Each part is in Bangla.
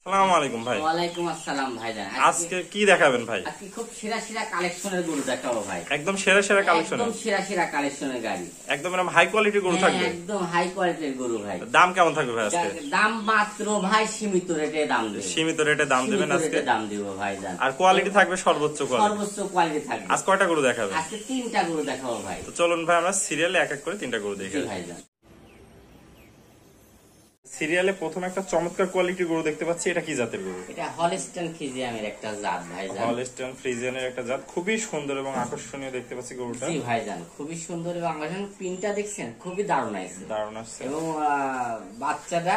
আসসালামু আলাইকুম ভাই। ওয়ালাইকুম আসসালাম ভাইজান। আজকে কি দেখাবেন ভাই? আজকে খুব সেরা সেরা কালেকশনের গরু দেখাবো ভাই। একদম সেরা সেরা কালেকশনের, একদম সেরা সেরা কালেকশনের গাড়ি, একদম এরকম হাই কোয়ালিটির গরু থাকবে। একদম হাই কোয়ালিটির গরু ভাই। দাম কেমন থাকবে ভাই আজকে? দাম মাত্র ভাই সীমিত রেটে দাম দেব। সীমিত রেটে দাম দিবেন আজকে? দাম দিব ভাইজান। আর কোয়ালিটি থাকবে সর্বোচ্চ কোয়ালিটি, সর্বোচ্চ কোয়ালিটি থাকবে। আজ কয়টা গরু দেখাবেন? আজকে 3টা গরু দেখাবো ভাই। তো চলুন ভাই আমরা সিরিয়ালে এক এক করে 3টা গরু দেখি ভাইজান। সিরিয়ালে প্রথম একটা চমৎকার কোয়ালিটির গরু দেখতে পাচ্ছি, এটা কি জাতের গরু? এটা হলস্টাইন ফ্রিজিয়ানের একটা জাত ভাইজান। হলস্টাইন ফ্রিজিয়ানের একটা জাত, খুবই সুন্দর এবং আকর্ষণীয় দেখতে পাচ্ছি গরুটা। জি ভাইজান, খুবই সুন্দর এবং আকর্ষণীয়। পিনটা দেখছেন খুবই দারুণ আছে, দারুণ আছে। এবং বাচ্চাটা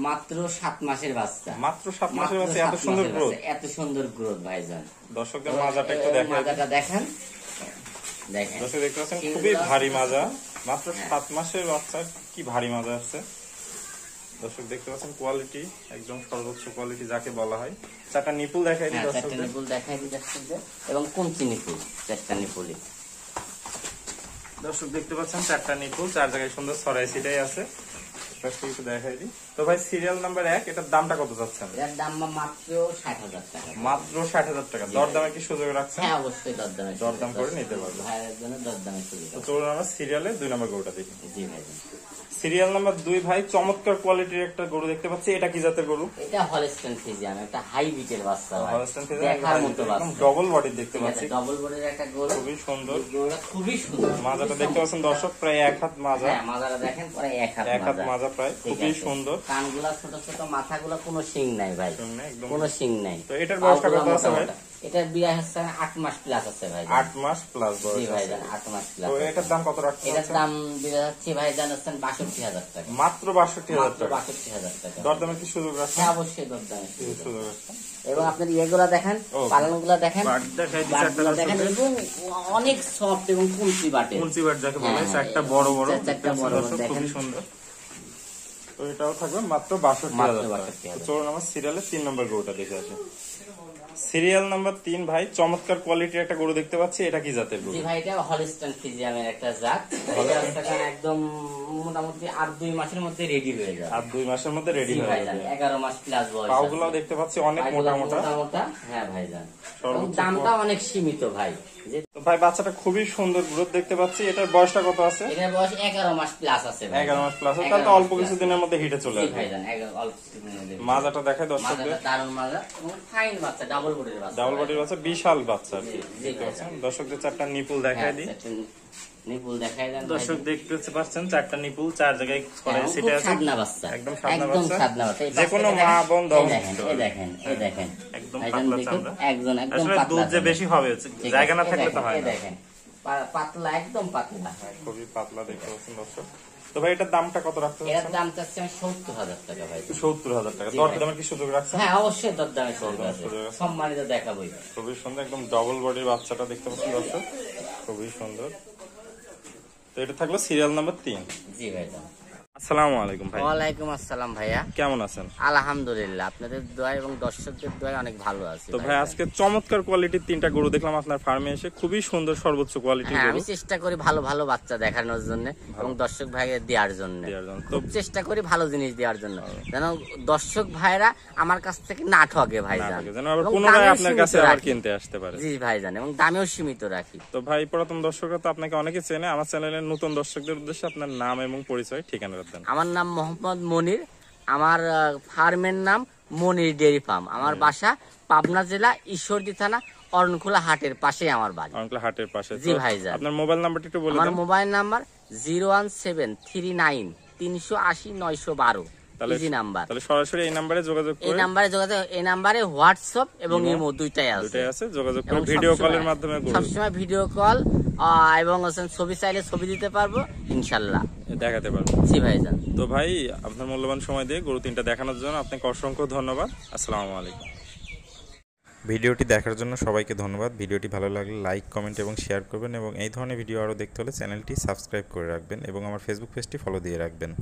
মাত্র 7 মাসের বাচ্চা। মাত্র 7 মাসের বাচ্চা, এত সুন্দর গ্রোথ, এত সুন্দর গ্রোথ ভাইজান। দর্শকদের মাজাটা একটু দেখেন, মাজাটা দেখেন, দেখেন দর্শক দেখতে পাচ্ছেন খুবই ভারী মাজা। মাত্র 7 মাসের বাচ্চা, কি ভারী মাজা আছে। দর্শক দেখতে পাচ্ছেন কোয়ালিটি একদম সর্বোচ্চ কোয়ালিটি যাকে বলা হয়। 4টা নিপুল দেখাই দিই দর্শকদের। 4টা নিপুল দেখাই দিই দর্শকদের, এবং কুঞ্চি নিপুল 4টা নিপুলই। দর্শক দেখতে পাচ্ছেন 4টা নিপুল, 4 জায়গায় সুন্দর ছড়াই ছিটাই আছে। একটু দেখাই দিই। তো ভাই সিরিয়াল নাম্বার 1, এটার দামটা কত যাচ্ছেন? এর দাম মাত্র 60,000 টাকা। মাত্র 60,000 টাকা। দরদামে কি সুযোগ রাখছেন? হ্যাঁ অবশ্যই দরদামে, দরদাম করে নিতে পারবে। ভাইয়ের জন্য দরদামে সুযোগ। তো চলুন আমরা সিরিয়ালে 2 নম্বর গরুটা দেখি। জি ভাই। সিরিয়াল নাম্বার 2 ভাই, চমৎকার কোয়ালিটির একটা গরু দেখতে পাচ্ছি, এটা কি জাতের গরু? এটা হলস্টাইন ফ্রিজিয়ান, একটা হাই বিটের বাচ্চা ভাই। হলস্টাইন ফ্রিজিয়ান দেখার মতো বাচ্চা, একদম ডবল বডি দেখতে পাচ্ছি। ডবল বডির একটা গরু, খুবই সুন্দর। গরুটা খুবই সুন্দর। মাজাটা দেখতে পাচ্ছেন দর্শক, প্রায় 1 হাত মাজা। হ্যাঁ মাজাটা দেখেন, প্রায় 1 হাত মাজা প্রায়, খুবই সুন্দর। কানগুলা ছোট ছোট, মাথাগুলা কোনো শিং নাই ভাই, কোনো শিং নাই। তো এটার বয়সটা কত আছে ভাই? এটার বিয়ে হচ্ছে 8 মাস প্লাস আছে ভাই। 8 মাস প্লাস বয়স। জি ভাই, 8 মাস প্লাস। তো এটার দাম কত রাখছেন? এটার দাম বিয়ে হচ্ছে ভাই জানেন 62,000 টাকা। মাত্র 62,000 টাকা। 62,000 টাকা। দরদামে কি সুযোগ রাখছেন? হ্যাঁ অবশ্যই দরদামে সুযোগ রাখছেন। এবং আপনার ইয়েগুলা দেখেন, পালনগুলা দেখেন, দেখেন, এবং অনেক সফট এবং কুঞ্চি বাটে। কুঞ্চি বাট যাকে বলে, একটা বড় বড়, একটা বড় বড় দেখেন, খুবই সুন্দর। তো এটাও থাকবে মাত্র 62,000 টাকা। তো চলুন আমরা সিরিয়ালে 3 নম্বর গরুটা দেখে আসি। সিরিয়াল নাম্বার 3 ভাই, চমৎকার কোয়ালিটির একটা গরু দেখতে পাচ্ছি, এটা কি জাতের গরু? জি ভাই, এটা হলস্টাইন ফ্রিজিয়ানের একটা জাত। একদম মোটামুটি 8-2 মাসের মধ্যে রেডি হয়ে যায়। 8-2 মাসের মধ্যে রেডি হয়ে যাবে। 11 মাস প্লাস বয়স। পাগুলো দেখতে পাচ্ছি অনেক মোটা মোটা। হ্যাঁ ভাইজান, এবং দামটা অনেক সীমিত ভাই। তো ভাই বাচ্চাটা খুবই সুন্দর গ্রোথ দেখতে পাচ্ছি। এটার বয়সটা কত আছে? এটার বয়স 11 মাস প্লাস আছে ভাই। 11 মাস প্লাস, তাহলে অল্প কিছু দিনের মধ্যে হিটে চলে আসবে। ভাইজান অল্প কিছুদিনের মধ্যে। মাজাটা দেখায় দর্শকদের, মাজাটা দারুণ মাজা এবং ফাইন বাচ্চা, ডাবল বডির বাচ্চা। ডাবল বডির বাচ্চা, বিশাল বাচ্চা আর কি। দেখতে পাচ্ছেন দর্শকদের 4টা নিপুল দেখায় দিই। নিপুল দেখাই দেন দর্শক দেখতে পাচ্ছেন 4টা নিপুল, 4 জায়গায় ছড়াই ছিটে আছে। সাদনা বাচ্চা, একদম একদম সাদনা বাচ্চা। যে কোনো মা বোন দাও। এই দেখেন, এই দেখেন, একদম পাতলা চামড়া। একদম আসলে পাতলা। দুধ যে বেশি হবে, জায়গা না থাকলে তো হয় এই না। দেখেন পাতলা, একদম পাতলা, খুবই পাতলা দেখতে পাচ্ছেন দর্শক। তো ভাই এটার দামটা কত রাখতে এর চাচ্ছেন? দাম চাচ্ছি আমি 70,000 টাকা ভাই। 70,000 টাকা। দরদামের কি সুযোগ রাখছেন? হ্যাঁ অবশ্যই দরদামে সুযোগ আছে, সম্মানিত দেখাবই। খুবই সুন্দর, একদম ডবল বডির বাচ্চাটা দেখতে পাচ্ছেন দর্শক, খুবই সুন্দর। তো এটা থাকলো সিরিয়াল নাম্বার 3। জি ভাই। আসসালামু আলাইকুম ভাই। ওয়ালাইকুম আসসালাম ভাইয়া, কেমন আছেন? আলহামদুলিল্লাহ, আপনাদের দোয়া এবং দর্শকদের দোয়ায় অনেক ভালো আছি। তো ভাই আজকে চমৎকার কোয়ালিটির 3টা গরু দেখলাম আপনার ফার্মে এসে, খুবই সুন্দর সর্বোচ্চ কোয়ালিটির হ্যাঁ, গরু। আমি চেষ্টা করি ভালো ভালো বাচ্চা দেখানোর জন্য এবং দর্শক ভাইদের দেওয়ার জন্য। খুব চেষ্টা করি ভালো জিনিস দেওয়ার জন্য, যেন দর্শক ভাইরা আমার কাছ থেকে না ঠকে ভাইজান, যেন আবার পুনরায় আপনার কাছে আবার কিনতে আসতে পারে। জি ভাইজান, এবং দামেও সীমিত রাখি। তো ভাই পুরাতন দর্শকরা তো আপনাকে অনেকে চেনে, আমার চ্যানেলের নতুন দর্শকদের উদ্দেশ্যে আপনার নাম এবং পরিচয় ঠিকানা দেন। আমার নাম মোহাম্মদ মনির, আমার ফার্মের নাম মনির ডেয়ারি ফার্ম। আমার বাসা পাবনা জেলা ঈশ্বরদী থানা অরণখোলা হাটের পাশে আমার বাড়ি। অরণখোলা হাটের পাশে। জি ভাইজান। আপনার মোবাইল নাম্বারটা একটু বলে দেন। আমার মোবাইল নাম্বার 01739380912। Easy number. তাহলে সরাসরি এই নম্বরে যোগাযোগ করে, এই নাম্বারে হোয়াটসঅ্যাপ এবং ইমো দুইটাই আছে, যোগাযোগ করে ভিডিও কলের মাধ্যমে সবসময় ভিডিও কল এবং ছবি চাইলে ছবি দিতে পারবো ইনশাল্লাহ, দেখাতে পারবো। জি ভাইজান। তো ভাই আপনার মূল্যবান সময় দিয়ে গরু 3টা দেখানোর জন্য আপনাকে অসংখ্য ধন্যবাদ। আসসালামু আলাইকুম। ভিডিওটি দেখার জন্য সবাইকে ধন্যবাদ। ভিডিওটি ভালো লাগলে লাইক, কমেন্ট এবং শেয়ার করবেন, এবং এই ধরনের ভিডিও আরও দেখতে হলে চ্যানেলটি সাবস্ক্রাইব করে রাখবেন এবং আমার ফেসবুক পেজটি ফলো দিয়ে রাখবেন।